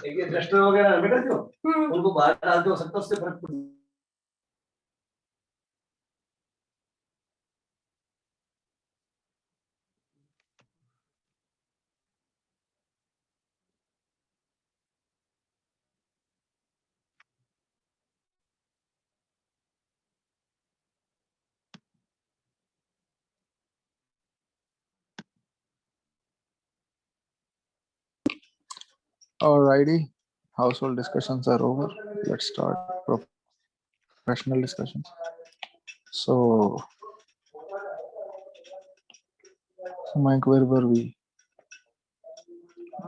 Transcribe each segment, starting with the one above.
ये जस्टर वगैरह बेटा क्यों उनको बाहर डाल दो सकता उससे फर्क पड़ता है। Alrighty, household discussions are over. Let's start professional discussions. So, Mike, where were we?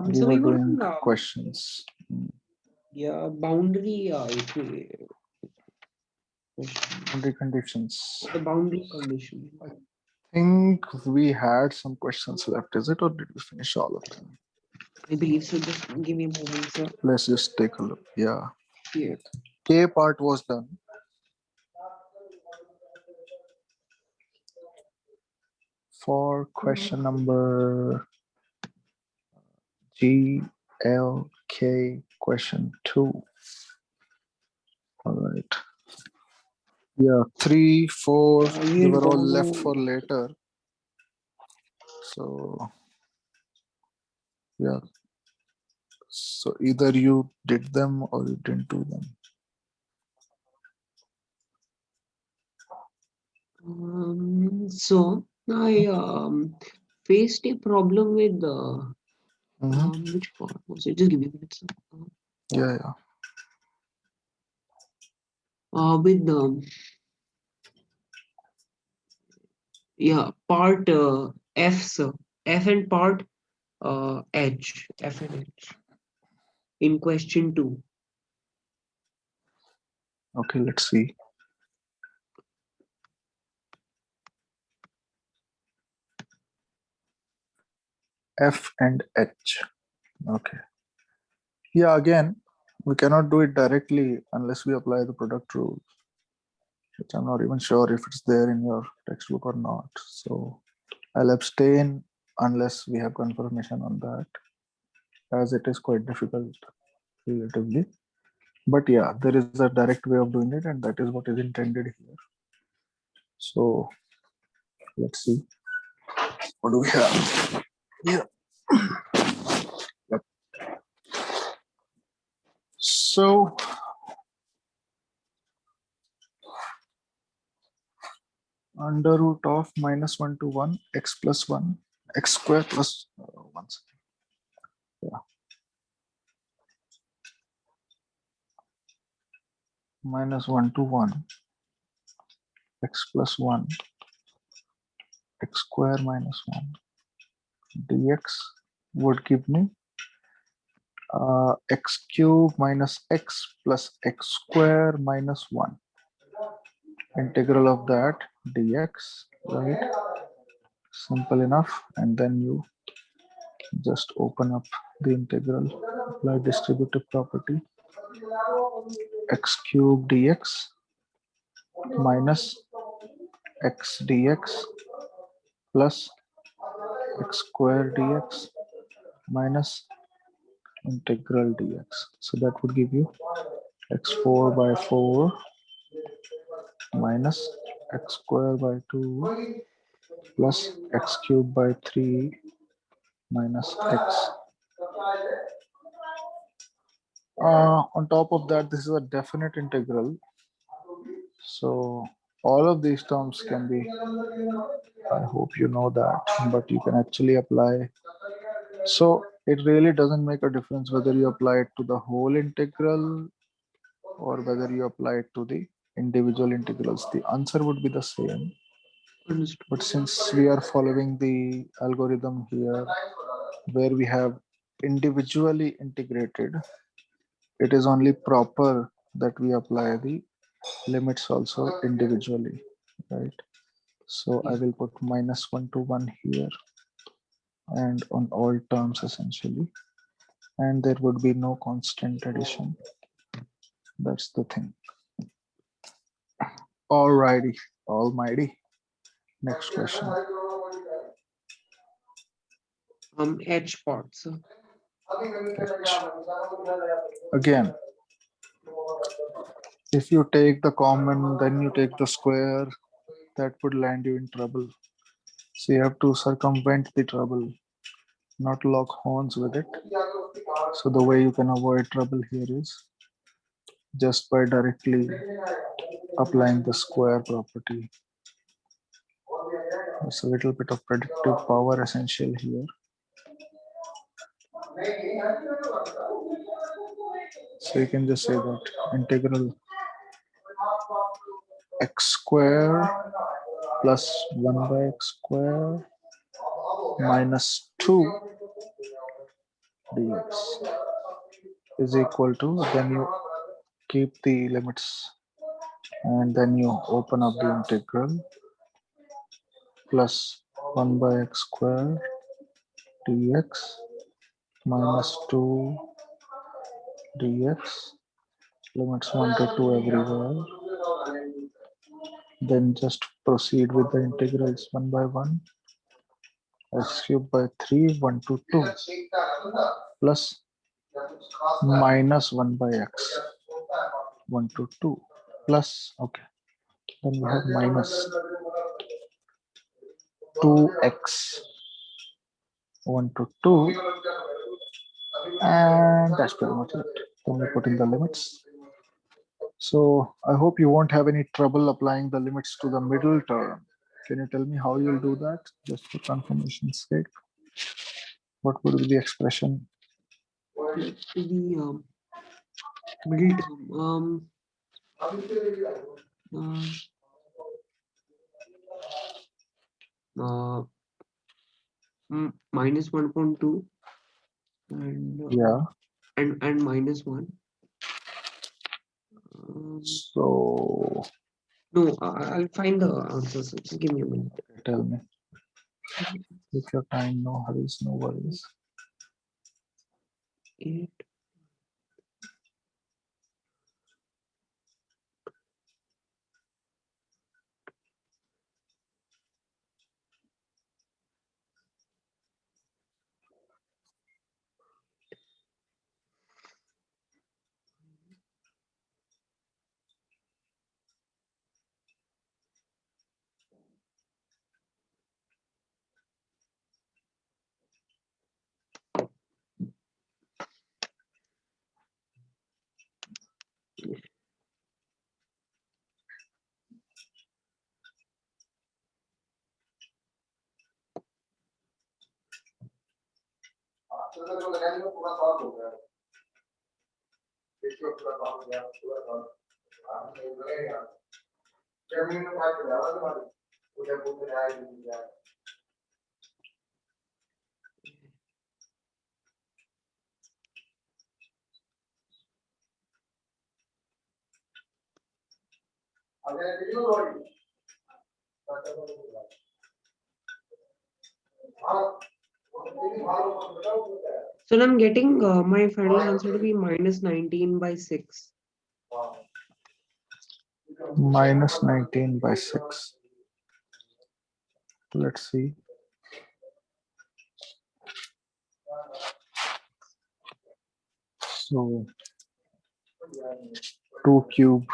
We So were we were doing on, questions. yeah, boundary, Boundary conditions. the boundary condition. I think we had some questions left, is it, or did we finish all of them? I believe so. Just give me a moment, sir. Let's just take a look. Yeah. Here. K part was done. For question number GLK question 2. All right. Yeah, 3, 4, they were all left for later. So, yeah. So either you did them or you didn't do them. So I faced a problem with which part was it? Just give me a minute, sir. Yeah. With part F, sir. F and part H. F and H. In question 2. Okay, let's see. F and H. Okay. Yeah, again, we cannot do it directly unless we apply the product rule, which I'm not even sure if it's there in your textbook or not. So I'll abstain unless we have confirmation on that, as it is quite difficult relatively. But yeah, there is a direct way of doing it, and that is what is intended here. So let's see. What do we have? Yeah. Yep. So under root of -1 to 1 x plus 1 x square plus 1. Yeah. -1 to 1 x plus 1 x square minus 1 dx would give me x cube minus x plus x square minus 1. Integral of that dx, right? Simple enough. And then you just open up the integral, apply distributive property, x cube dx minus x dx plus x square dx minus integral dx. So that would give you x4 by 4 minus x square by 2 plus x cube by 3 minus x. On top of that, this is a definite integral. So all of these terms can be, I hope you know that, but you can actually apply. So it really doesn't make a difference whether you apply it to the whole integral or whether you apply it to the individual integrals. The answer would be the same. But since we are following the algorithm here where we have individually integrated, it is only proper that we apply the limits also individually, right? So I will put -1 to 1 here and on all terms essentially, and there would be no constant addition. That's the thing. Alrighty, almighty. Next question. H parts. Again, if you take the common, then you take the square, that would land you in trouble. So you have to circumvent the trouble, not lock horns with it. So the way you can avoid trouble here is just by directly applying the square property. There's a little bit of predictive power essential here. So you can just say that integral x square plus 1 by x square minus 2 dx is equal to, then you keep the limits and then you open up the integral plus 1 by x square dx minus 2 dx, limits 1 to 2 everywhere. Then just proceed with the integrals 1 by 1, x cubed by 3, 1 to 2, plus minus 1 by x, 1 to 2, plus, okay, then we have minus 2x, 1 to 2, and that's pretty much it. Then we put in the limits. So I hope you won't have any trouble applying the limits to the middle term. Can you tell me how you'll do that? Just for confirmation's sake. What would be the expression? To the middle term. Minus 1.2 and Yeah. and minus 1. So No, I'll find the answers. Just give me a minute. tell me. Take your time, no hurries, no worries. 8. So I'm getting my final answer to be minus 19 by 6. Minus 19 by 6. Let's see. So 2 cube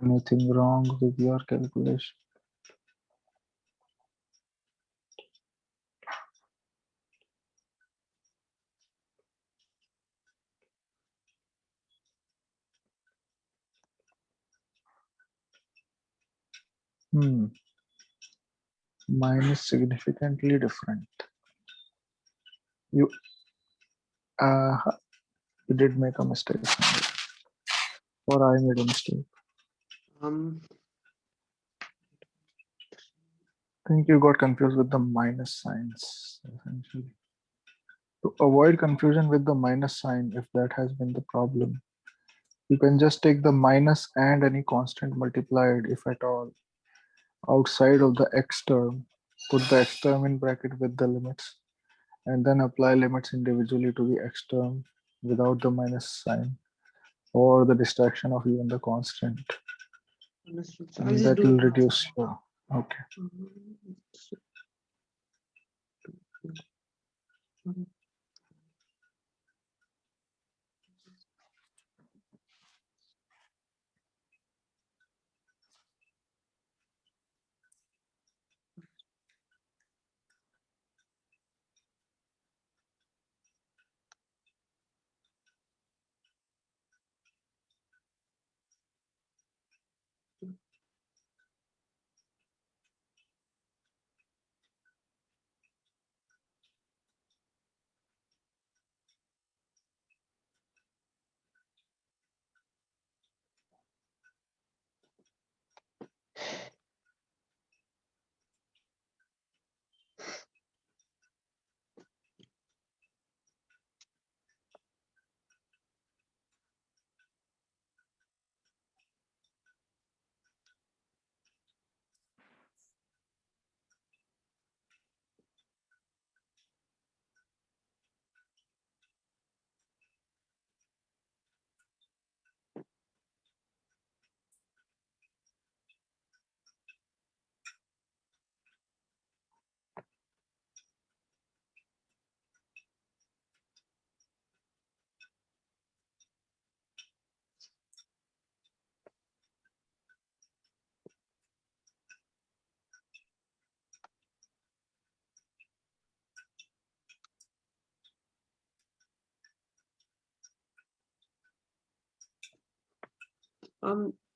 anything wrong with your calculation? Mine is significantly different. You did make a mistake, or I made a mistake. I think you got confused with the minus signs, essentially. To avoid confusion with the minus sign, if that has been the problem, You can just take the minus and any constant multiplied, if at all, outside of the x term, put the x term in bracket with the limits, and then apply limits individually to the x term without the minus sign or the distraction of even the constant. Understood. So I'll And just that do will it. reduce your, okay.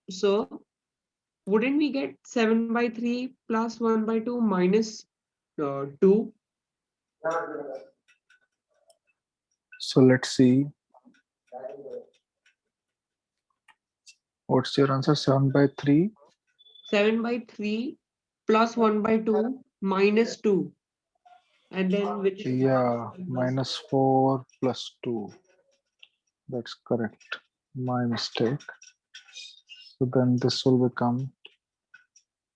So wouldn't we get 7 by 3 plus 1 by 2 minus 2? So let's see. What's your answer? 7 by 3? 7 by 3 plus 1 by 2 minus 2. And then which? Yeah, minus 4 plus 2. That's correct. My mistake. So then this will become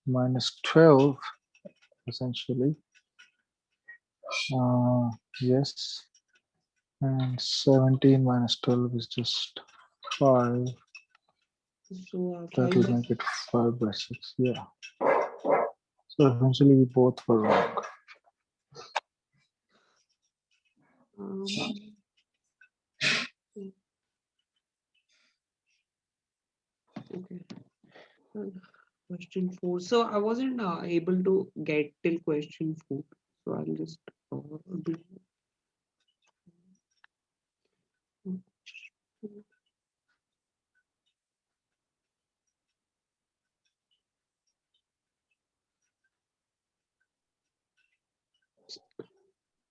minus 12, essentially. Yes. And 17 minus 12 is just 5. So That will make it 5 by 6. Yeah. So eventually we both were wrong. Okay. Question 4. So I wasn't able to get till question 4. So I'll just do.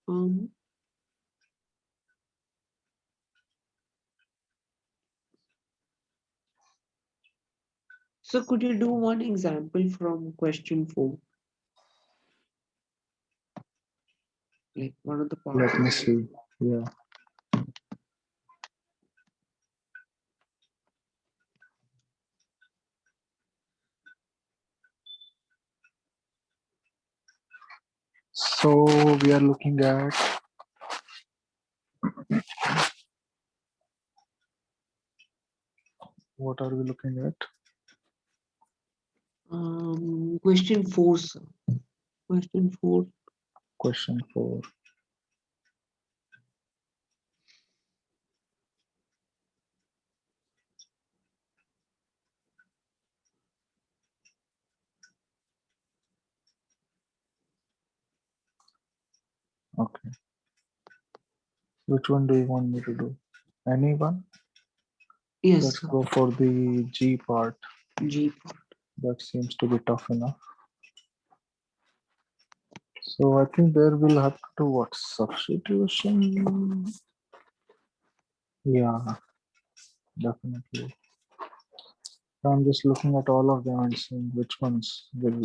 Um, so could you do one example from question 4? Like one of the parts. Let me see. Yeah. So we are looking at what are we looking at? Question 4, sir. Question 4. Question 4. Okay. Which one do you want me to do? Anyone? Yes, Let's sir. go for the G part. G. That seems to be tough enough. So I think there will have to do what? Substitution? Yeah, definitely. I'm just looking at all of them and seeing which ones will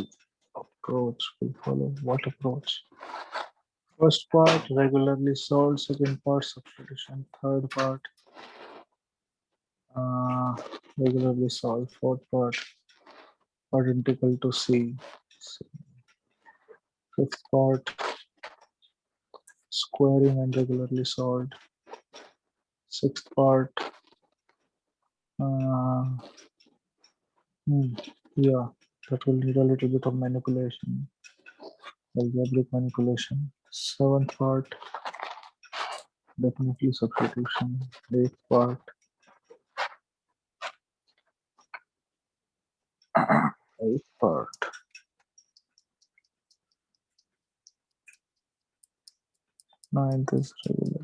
follow what approach. First part, regularly solved. Second part, substitution. Third part, regularly solve. Fourth part, identical to C. Fifth part, squaring and regularly solved. Sixth part, yeah, that will need a little bit of manipulation, algebraic manipulation. Seventh part, definitely substitution. Eighth part, eighth part. Ninth is regular.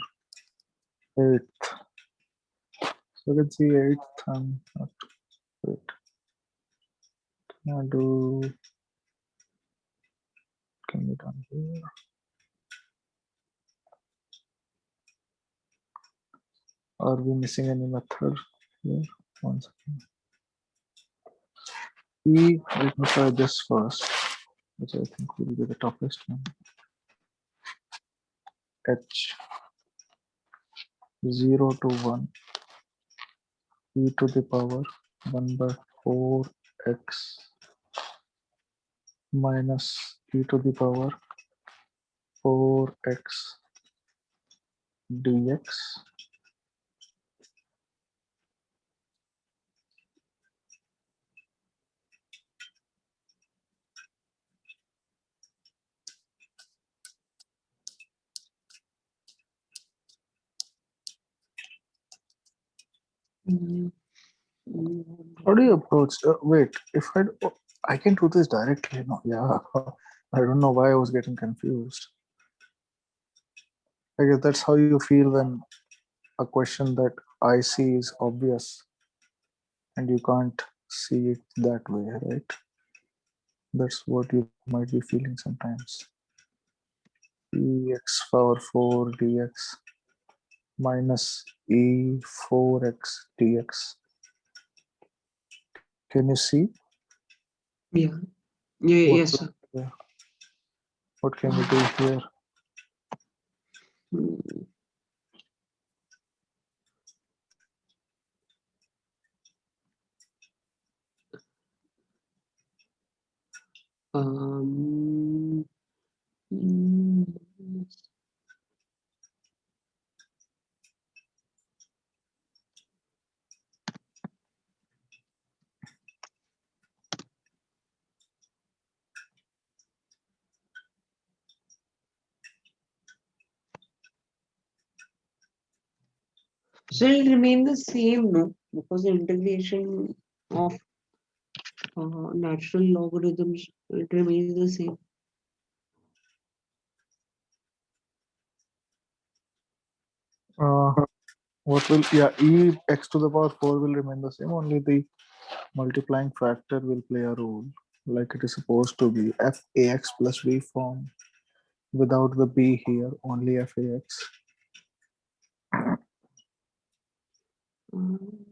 Eighth. So let's see eighth. Not wait. Can I do? Can be done here. Are we missing any method here? One second. Let me try this first, which I think will be the toughest one. H 0 to 1 e to the power 1 by 4x minus e to the power 4x dx. How do you approach? Wait, if I can do this directly. No, yeah, I don't know why I was getting confused. I guess that's how you feel when a question that I see is obvious and you can't see it that way, right? That's what you might be feeling sometimes. Ex power 4 dx minus e 4x dx. Can you see? Yeah. Yes, sir. What can we do here? Mm. Um, mm, So it will remain the same, no? Because the integration of natural logarithms, it remains the same. What will, yeah, e x to the power 4 will remain the same, only the multiplying factor will play a role, like it is supposed to be f ax plus b form without the b here, only f ax. Um,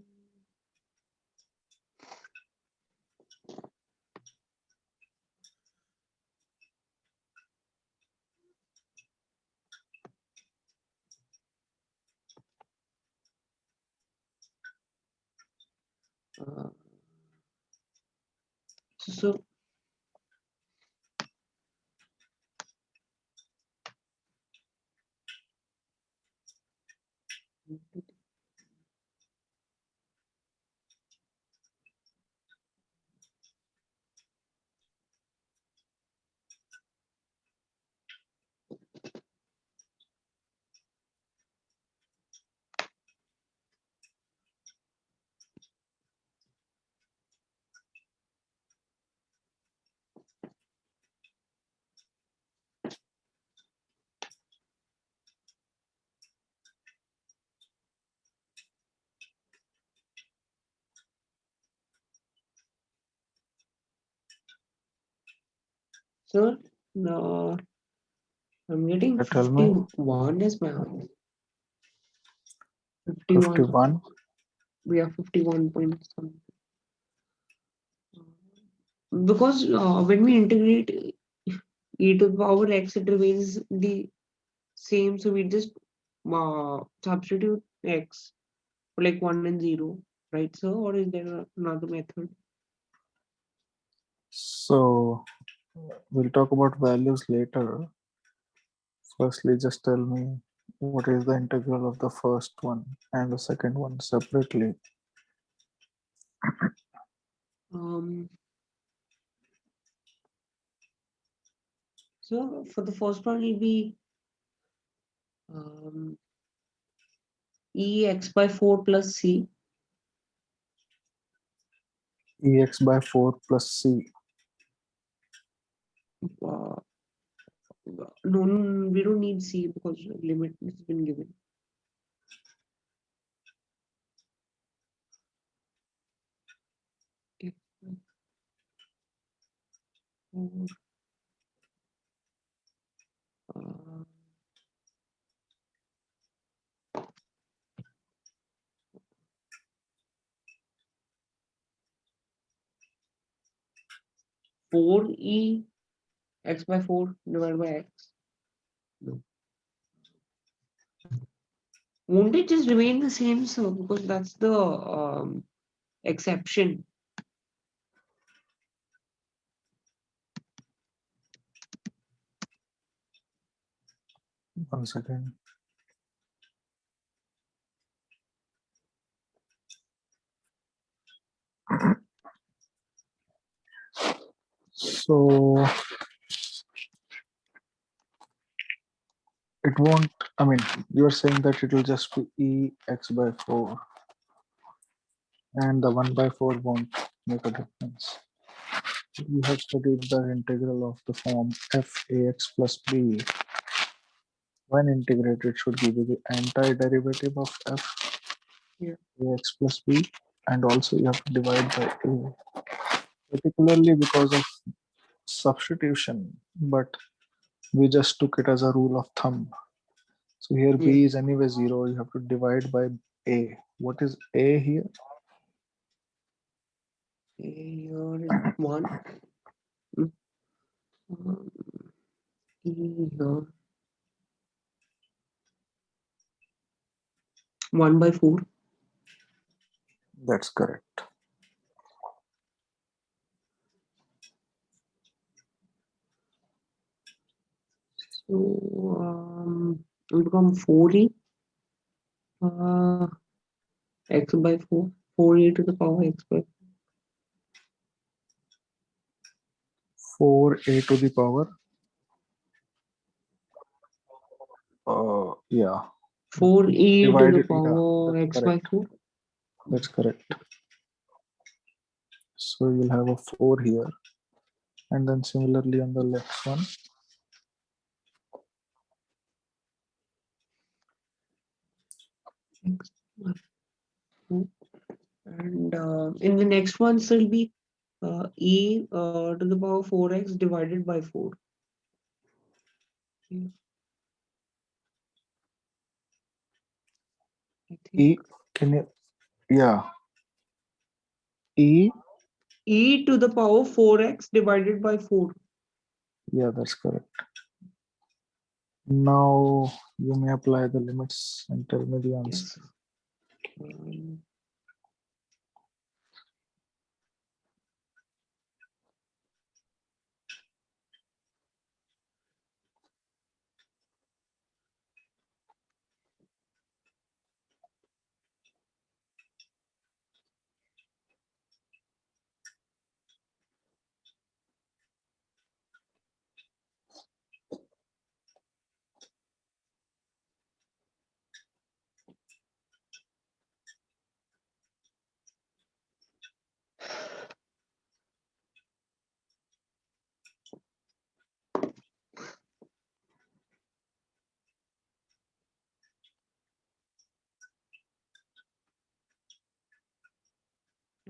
uh, so So no, I'm getting Tell me. 51 is my answer. 51. 51. We are 51 point something. Because when we integrate e to the power x, it remains the same. So we just substitute x for like 1 and 0. right, sir? Or is there another method? So we'll talk about values later. Firstly, just tell me what is the integral of the first one and the second one separately. So for the first one, it'll be ex by 4 plus c. Ex by 4 plus c. Uh, no, we don't need c because limit has been given. X by 4. 4e x by 4 divided by x. No. Won't it just remain the same, sir? Because that's the exception. One second. So it won't, I mean, you're saying that it will just be ex by 4 and the 1 by 4 won't make a difference. You have studied the integral of the form f ax plus b. When integrated, should give you the antiderivative of f ax plus b, and also you have to divide by a, particularly because of substitution, but we just took it as a rule of thumb. So here b is anyway 0, you have to divide by a. What is a here? Here is 1. Here 1 by 4. That's correct. So it will become 4e x by 4. 4e to the power x by 4a to the power. Yeah. 4e to the Divided, power that's x by correct. 4. That's correct. So you'll have a 4 here, and then similarly on the left one. X by 4. And in the next one, so it'll be e to the power 4x divided by 4. Okay. I E, think can you, yeah. E, e to the power 4x divided by 4. yeah, that's correct. Now you may apply the limits and tell me the answer. Yes.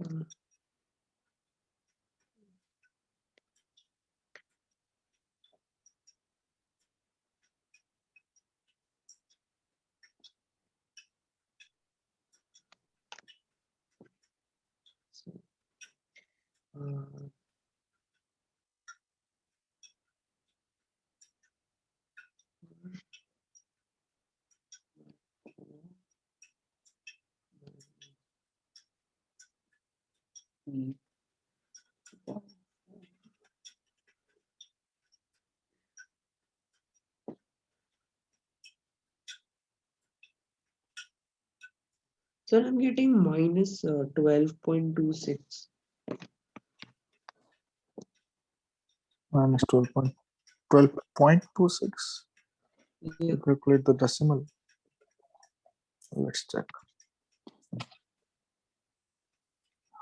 Uh, so, uh, E. So I'm getting minus 12.26. Minus 12.26. Yeah. Calculate the decimal. Let's check.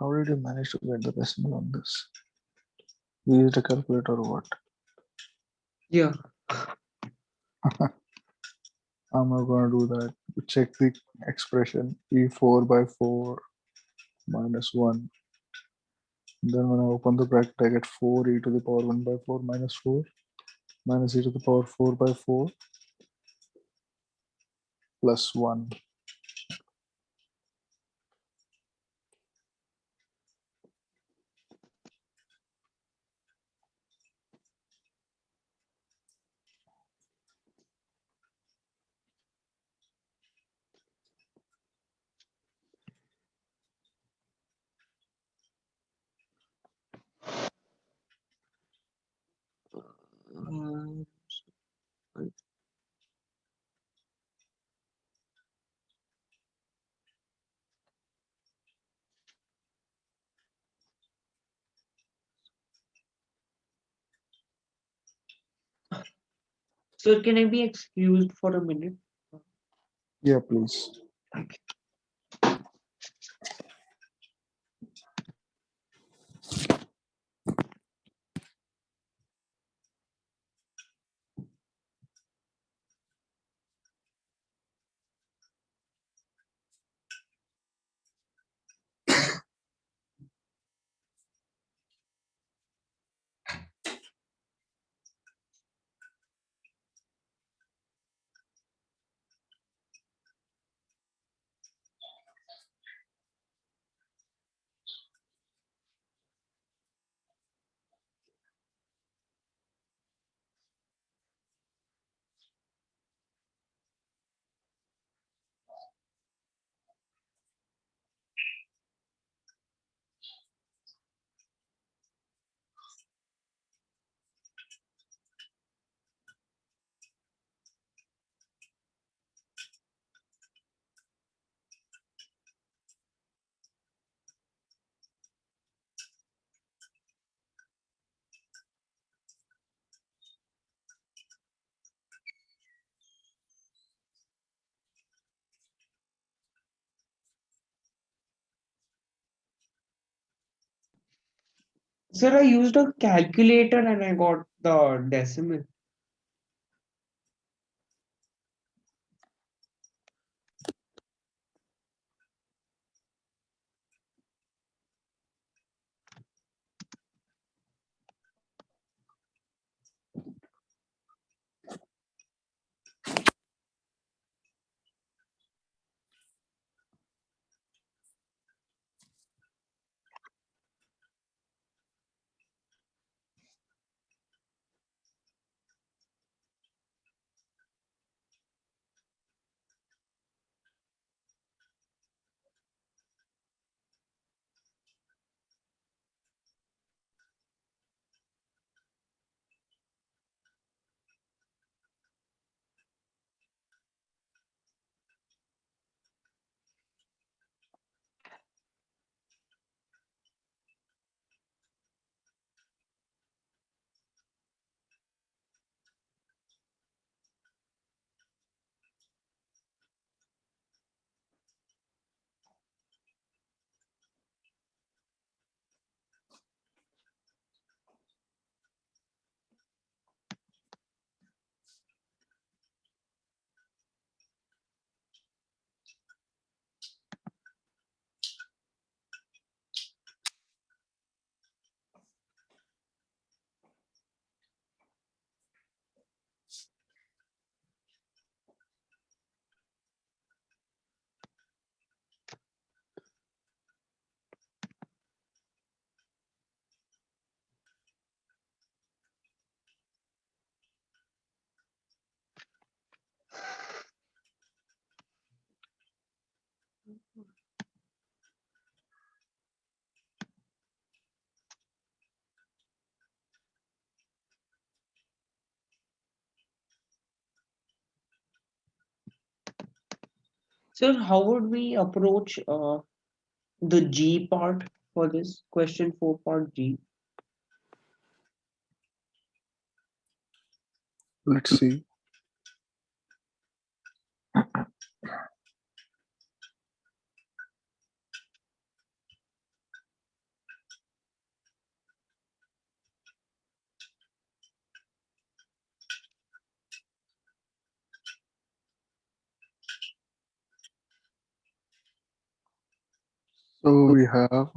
How did you manage to get the decimal on this? You used a calculator or what? Yeah. I'm not gonna do that. Check the expression E4 by 4 minus 1. Then when I open the bracket, I get 4 e to the power 1 by 4 minus 4 minus e to the power 4 by 4 plus 1. Uh, so can I be excused for a minute? Yeah, please. Okay. Sir, I used a calculator and I got the decimal. Sir, how would we approach the G part for this question 4 part G? Let's see. So we have,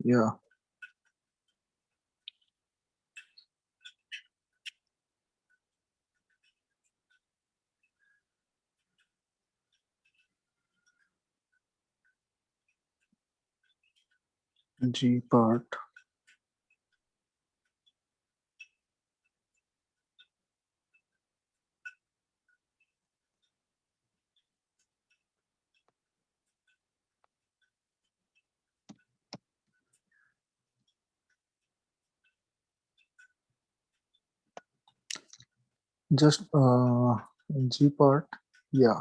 yeah, G part. Just G part, yeah.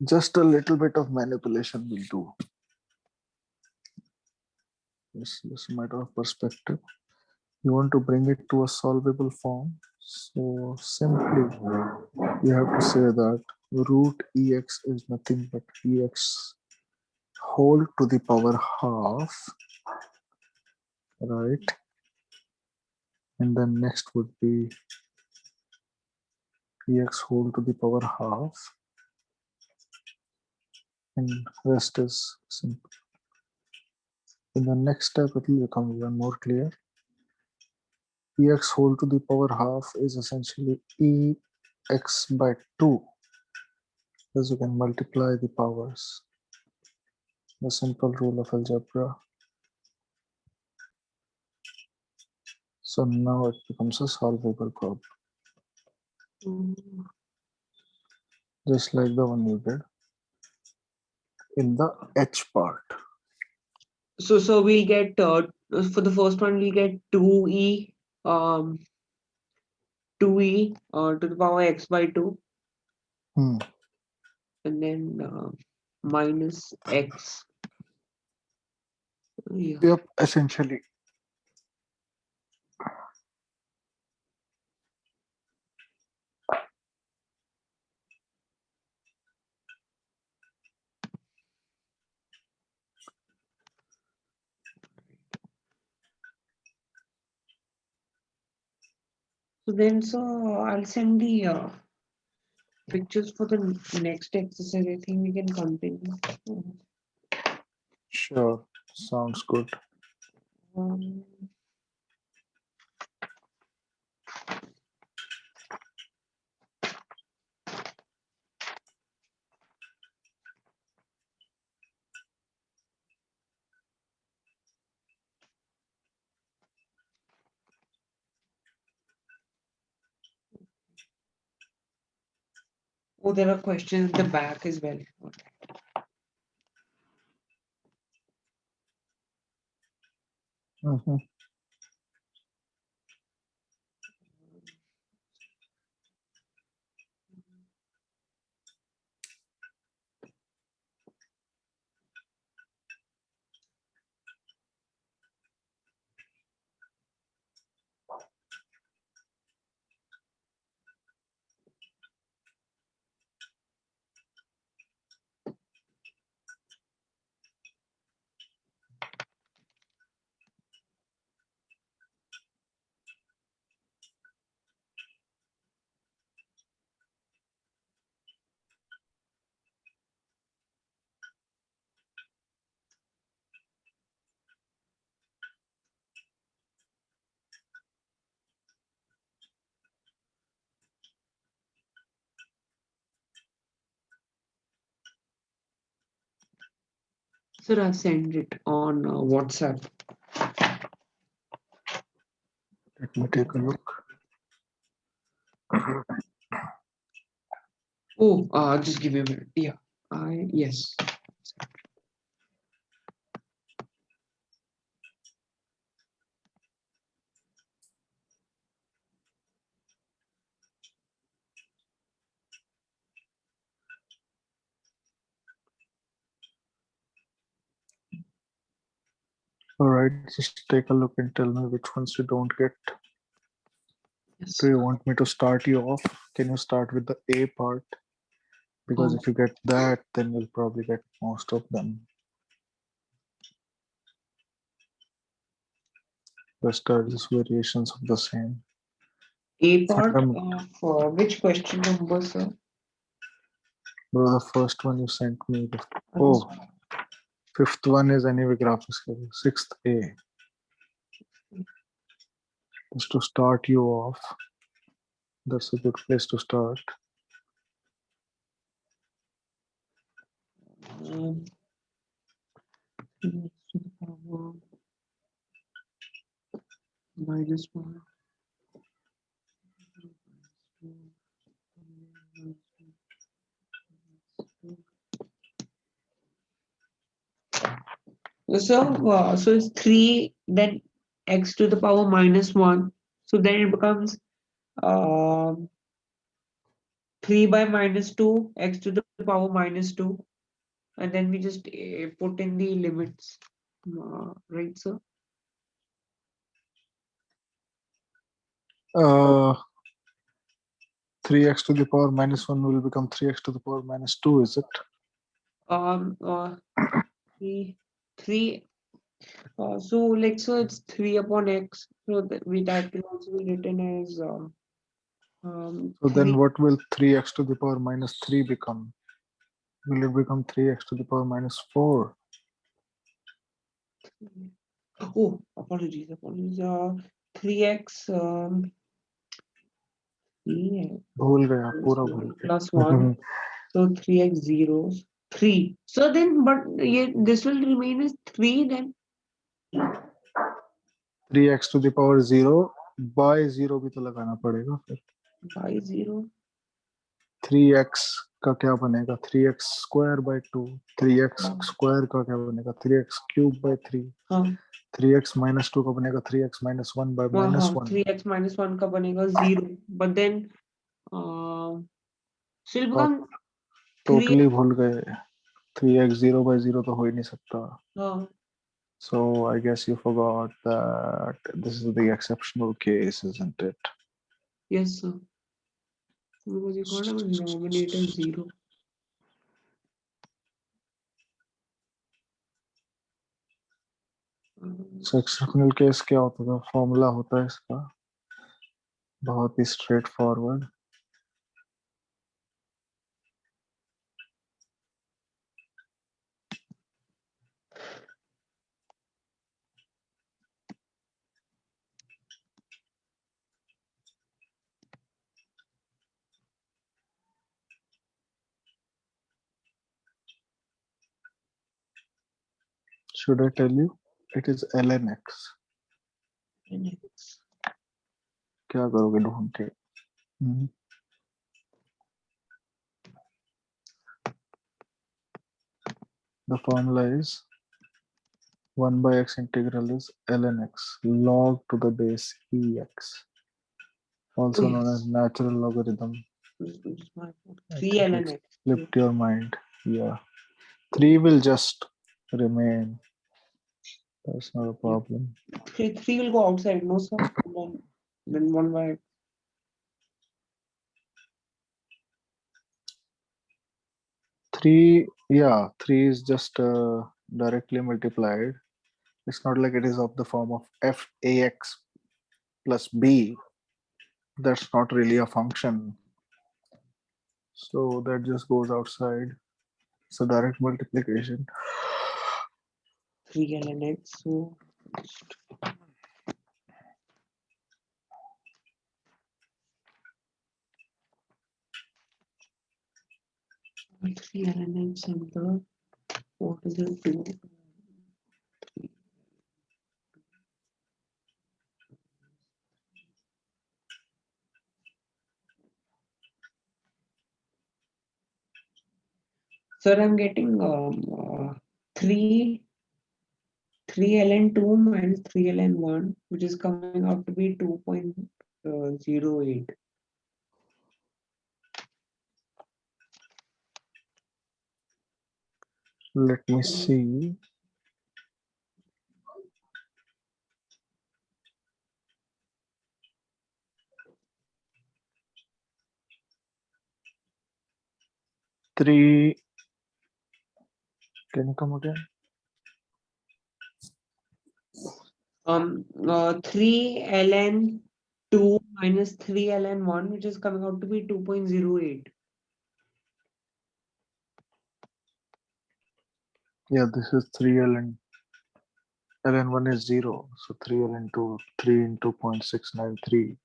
Just a little bit of manipulation will do. It's just a matter of perspective. You want to bring it to a solvable form. So simply, you have to say that root EX is nothing but EX whole to the power half, right? And then next would be EX whole to the power half, and rest is simple. In the next step, it will become even more clear. EX whole to the power half is essentially EX by 2, as you can multiply the powers. The simple rule of algebra. So now it becomes a solvable problem, just like the one you did in the H part. So we get for the first one we get 2e 2e to the power x by 2 Hmm. and then minus x. Yeah. Yep, essentially. So then, I'll send the pictures for the next exercise. I think we can continue. Sure, sounds good. Um, oh, there are questions at the back as well. Mhm. Sir, I'll send it on WhatsApp. Let me take a look. Oh, just give me a minute. Yeah, yes. All right, just take a look and tell me which ones you don't get. Yes. Do you want me to start you off? Can you start with the A part? Because if you get that, then you'll probably get most of them. Rest are just variations of the same. A part Fundam- of which question number, sir? Bro, the first one you sent me. Oh, fifth one is anyway graphics. Sixth A. Just to start you off. That's a good place to start. X to the power -1. So it's 3, then x to the power -1. So then it becomes 3 by -2, x to the power -2. And then we just put in the limits. Right, sir? 3x to the power -1 will become 3x to the power -2, is it? 3. So like, so it's 3 upon x. So that can also be written as So 3. then what will 3x to the power -3 become? Will it become 3x to the power -4? Oh, apologies. 3x 3x भूल गया, पूरा भूल गया. plus 1. So 3x 0, 3. So then, but this will remain as 3 then. 3x to the power 0 by 0 भी तो लगाना पड़ेगा फिर. By 0. 3x का क्या बनेगा? 3x square by 2. 3x square का क्या बनेगा? 3x cube by 3. हाँ 3x minus 2 का बनेगा 3x minus 1 by minus 1. 3x -1 का बनेगा 0. But then still become 3. Totally भूल गए. 3x 0 by 0 तो हो ही नहीं सकता. हाँ So I guess you forgot that this is the exceptional case, isn't it? yes sir. Because you can't have a denominator 0. So exceptional case क्या होता था? फॉर्मूला होता है इसका बहुत ही straightforward. Should I tell you? It is ln x. क्या करोगे ढूंढ के? The formula is 1 by x integral is ln x log to the base ex, also known as natural logarithm. 3 ln x. Flipped your mind. Yeah, 3 will just remain. That's not a problem. 3 will go outside, no sir. Then 1 by x. 3, yeah, 3 is just directly multiplied. It's not like it is of the form of f(ax) plus b. That's not really a function. So that just goes outside. It's a direct multiplication. 3 ln x. So 3 ln x and the what is it? 2. Sir, I'm getting 3 ln 2 minus 3 ln 1, which is coming out to be 2.08. Let me see. 3. Can you come again? 3 ln 2 minus 3 ln 1, which is coming out to be 2.08. Yeah, this is 3 ln. ln 1 is 0. So 3 ln 2, 3 into 0.693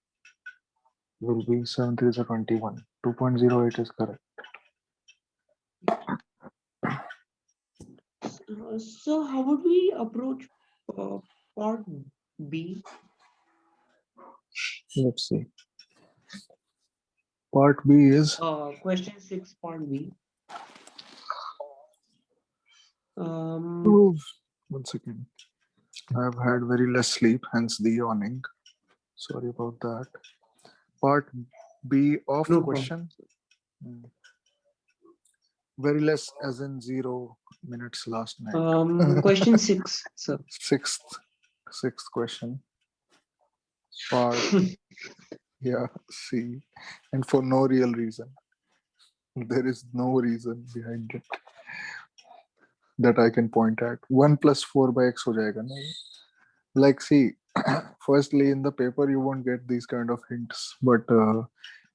will be 7 3 is 21. 2.08 is correct. So how would we approach part B? Let's see. Part B is Question 6, part B. oh, 1 second. I've had very less sleep, hence the yawning. Sorry about that. Part B of No question. Very less as in 0 minutes last night. Question 6, sir. Sixth question. Part yeah, C. And for no real reason. There is no reason behind it that I can point at. 1 plus 4 by x ho jayega na? Like, see, firstly, in the paper, you won't get these kind of hints. But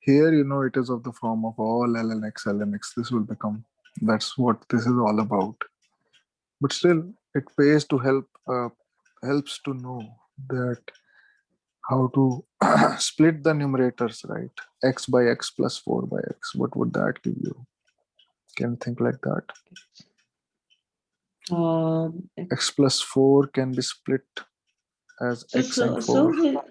here, it is of the form of all ln x, ln x. This will become, that's what this is all about. But still, it pays to helps to know that how to split the numerators, right? X by x plus 4 by x. What would that give you? Can you think like that? X plus 4 can be split as x and 4.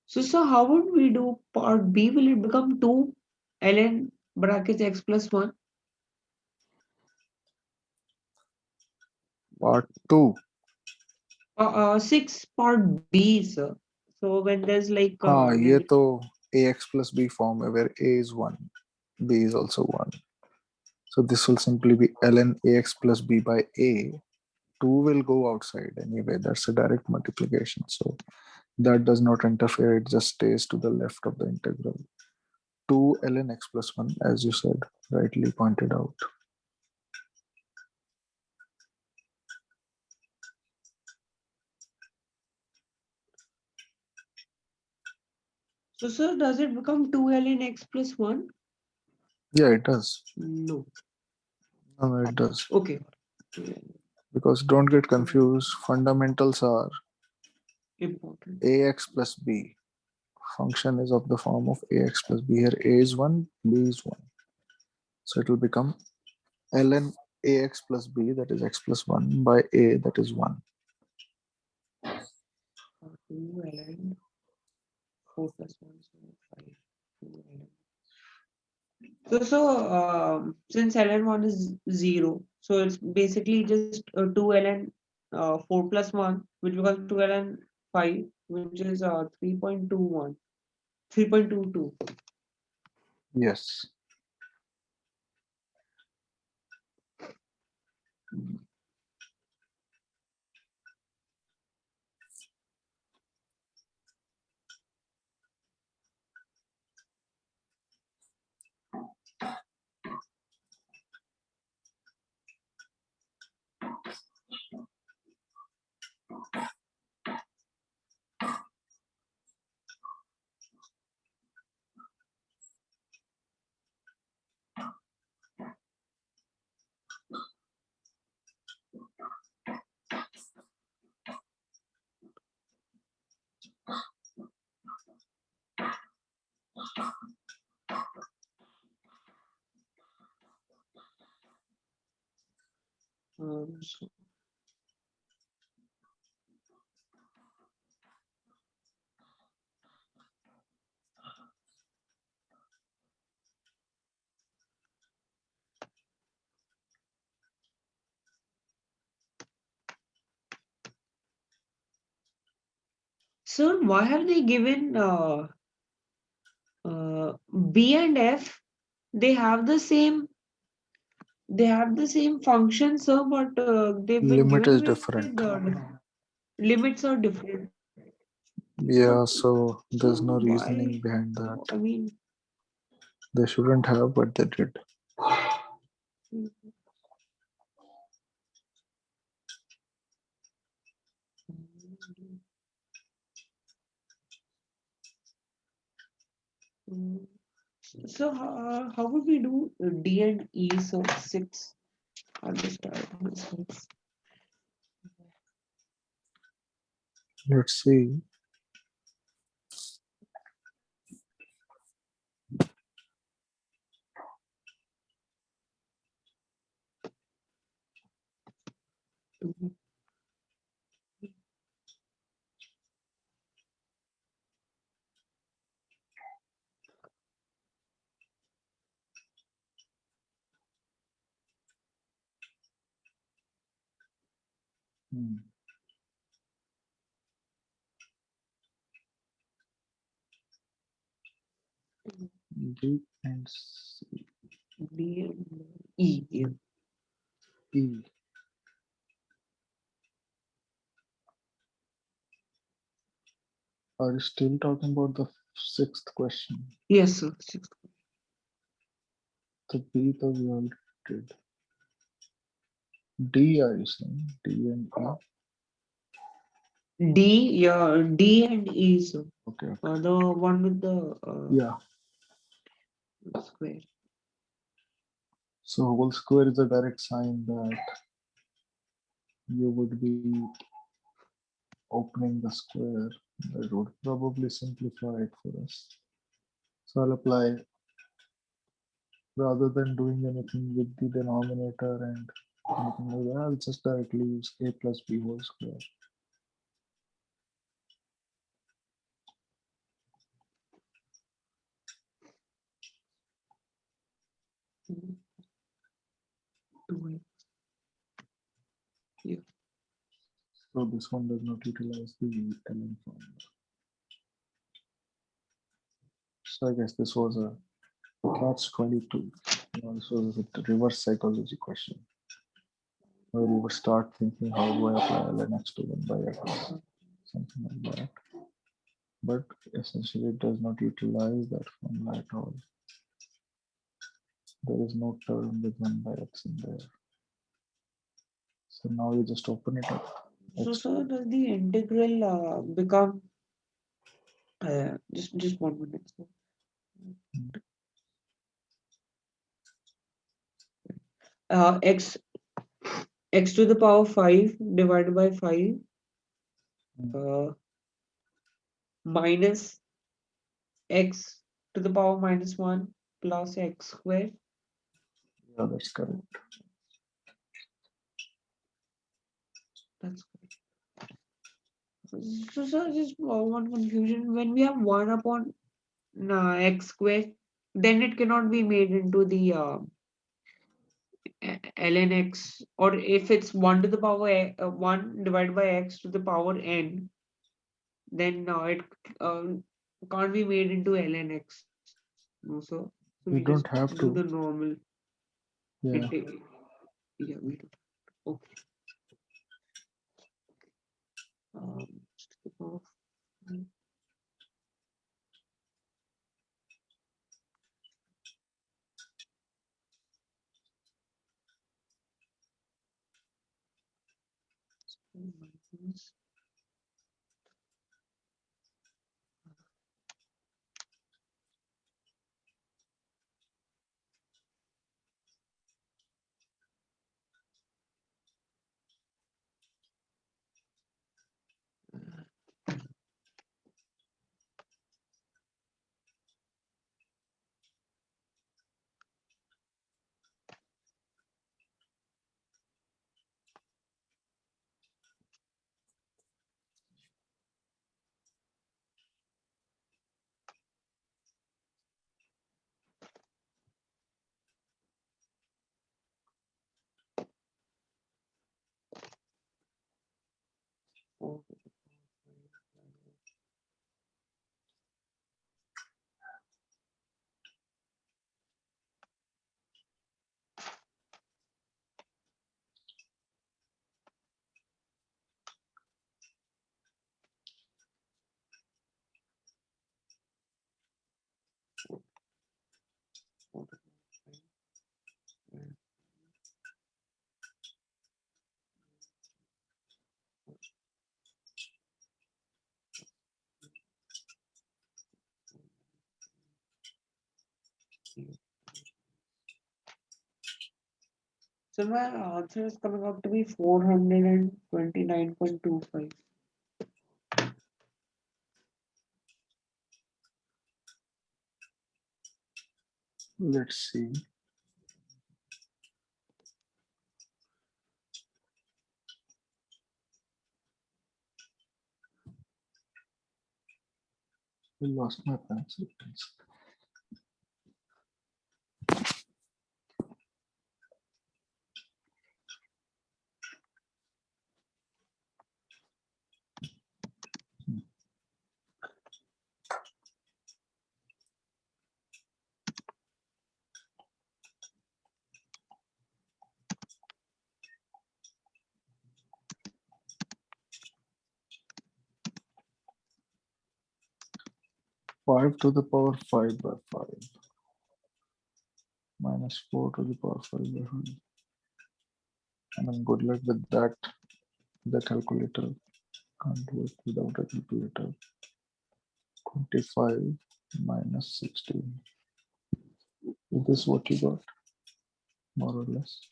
So how would we do part B? Will it become 2 ln brackets x plus 1? Part 2. 6 part B, sir. So when there's like ये तो ax plus b form है, where a is 1, b is also 1. So this will simply be ln ax plus b by a. 2 will go outside anyway. That's a direct multiplication. So that does not interfere. It just stays to the left of the integral. 2 ln x plus 1, as you said, rightly pointed out. So, sir, does it become 2 ln x plus 1? Yeah, it does. No. No, it does. Okay. Because don't get confused. Fundamentals are Important. ax plus b. Function is of the form of ax plus b. Here a is 1, b is 1. So it will become ln ax plus b, that is x plus 1, by a, that is 1. 2 ln 4 plus 1, so 5. 2 ln. So since ln 1 is 0, so it's basically just 2 ln 4 plus 1, which becomes 2 ln 5, which is 3.21, 3.22. Yes. So Sir, why have they given B and F? They have the same function, sir, but they've been Limit given is with different. limits are different. Yeah, so there's no Why? reasoning behind that. I mean, They shouldn't have, but they did. mm, so how would we do D and E? So 6. I'll just start with 6. Let's see. Mhm. Hmm. D and C. D and E. Yeah. E. Are you still talking about the sixth question? Yes, sir. 6. The B that we already did. D, are you saying? D and E? D, yeah, D and E. So Okay. the one with the Yeah. square. So whole square is a direct sign that you would be opening the square. That would probably simplify it for us. So I'll apply, rather than doing anything with the denominator and anything like that, I'll just directly use A plus B whole square. Mm, 2. Yeah. So this one does not utilize the ln formula. So I guess this was a catch 22. This was a reverse psychology question, where you would start thinking, how do I apply ln(x) to 1 by x? Something like that. But essentially it does not utilize that formula at all. There is no term with 1 by x in there. So now you just open it up. So does the integral become just 1 minute? So, x to the power 5 divided by 5 uh, minus x to the power minus 1 plus x squared. Yeah, that's correct. That's so just one confusion. When we have 1 upon x squared, then it cannot be made into the ln x, or if it's 1 to the power 1 divided by x to the power n, then it uh, can't be made into ln x. No, so You we just don't have do the to. normal. Yeah. Yeah, we do. Okay. Just to the power of 5. Minus 4 to the power 5. And so my answer is coming out to be 429.25. Let's see. I lost my pencil. 5 to the power 5 by 5 minus 4 to the power 5 by 5. I mean, good luck with that. The calculator can't work without a calculator. 25 minus 16. Is this what you got? More or less.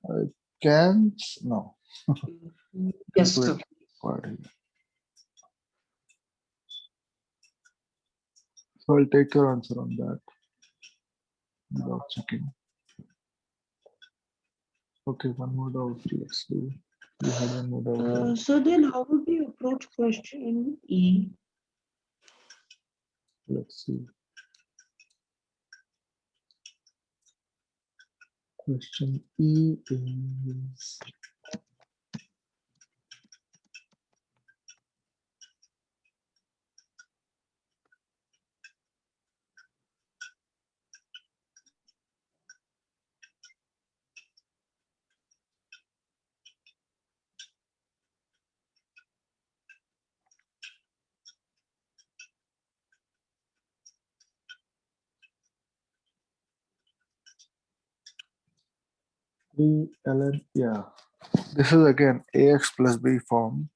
I can't. No. Yes, sir. Calculator required here. So I'll take your answer on that without checking. Okay, one more doubt. Let's do. You had one more doubt. So then how would we approach question E? Let's see. Question E is ln. Yeah, this is again ax plus b form,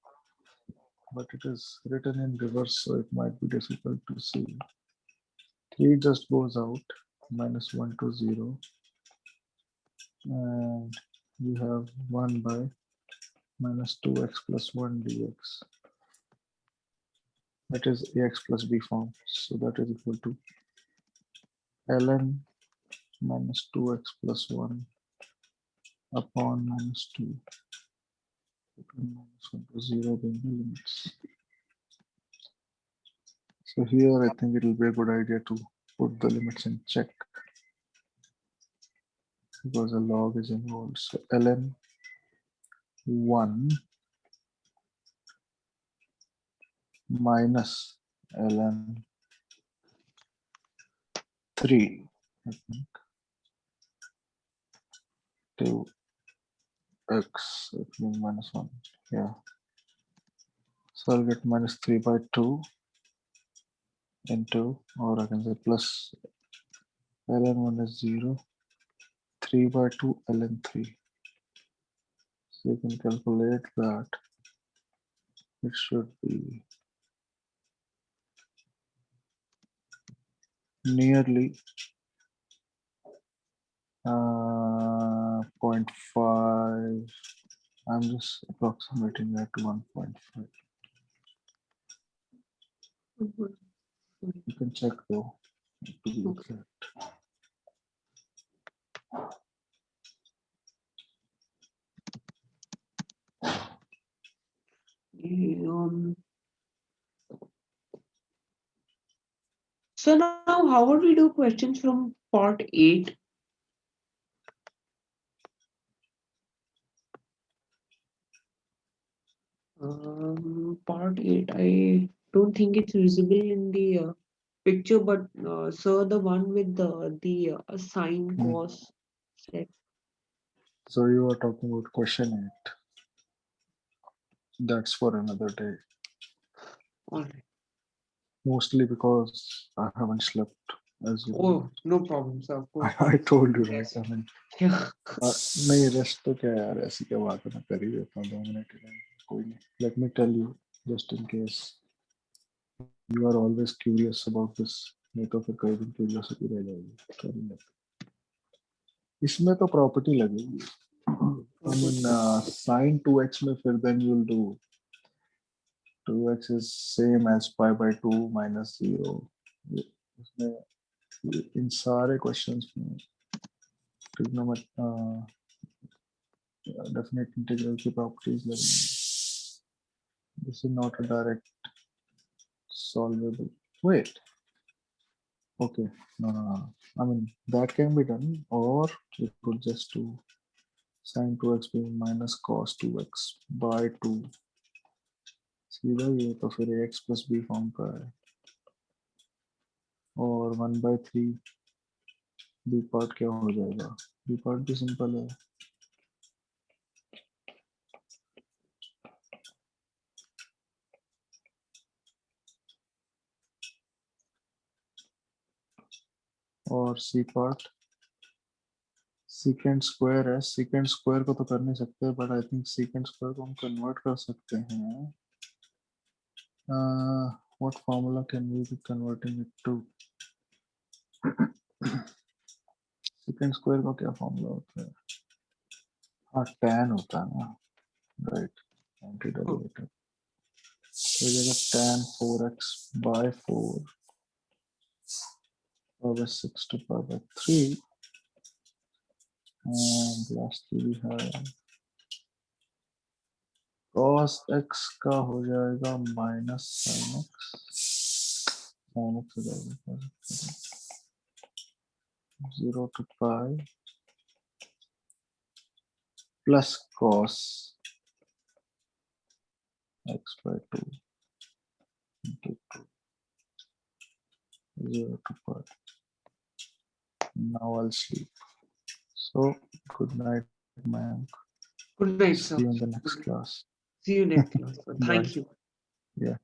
but it is written in reverse, so it might be difficult to see. 3 just goes out, minus 1 to 0, and we have 1 by minus 2x plus 1 dx. That is ax plus b form, so that is equal to ln minus 2x plus 1 upon minus 2 minus 1 to 0 being the limits. So here I think it will be a good idea to put the limits in check because a log is involved. So ln 1 minus ln 3, I think, to x, it means minus 1. Yeah. So I'll get minus 3 by 2 into, or I can say plus ln 1 is 0, 3 by 2 ln 3. So you can calculate that. It should be nearly 0.5. I'm just approximating that to 1.5. You can check though, to be exact. So now how would we do questions from part 8? Part 8, I don't think it's visible in the picture, but sir, the one with the sine, cos, sec. So you are talking about question 8. That's for another day. All right. Mostly because I haven't slept as you. Oh, no problem, sir. Of course. I told you, right? Yes. I mean, Yeah. नहीं rest तो क्या यार ऐसी क्या बात है मैं कर ही देता हूँ 2 मिनट के लिए कोई नहीं let me tell you just in case you are always curious about this नहीं तो फिर कई दिन curiosity रह जाएगी कर ही लेते इसमें तो प्रॉपर्टी लगेगी I mean sin 2x में फिर then you'll do 2x is same as pi by 2 minus 0 इसमें इन सारे क्वेश्चंस में definite integral की प्रॉपर्टीज लगेंगी this is not a direct solvable wait okay no I mean that can be done or we could just do sin 2x being minus cos 2x by 2 सीधा ये तो फिर ax plus b form का है और 1/3 b part क्या हो जाएगा b पार्ट भी सिंपल है और c पार्ट secant स्क्वायर है secant स्क्वायर को तो कर नहीं सकते but I think secant square को हम कन्वर्ट कर सकते हैं what formula can we be converting it to secant square का क्या फॉर्मूला होता है हाँ tan होता है ना राइट एंटी डेरिवेटिव तो ये tan 4x by 4 power 6 to power 3 and lastly we have cos x का हो जाएगा minus sin x sin x हो जाएगा 0 to pi plus cos x by 2 into 2 0 to pi. Now I'll sleep. So good night, ma'am. Good night, See sir. you in the next class. See you next class. Bye. Thank you. Yeah.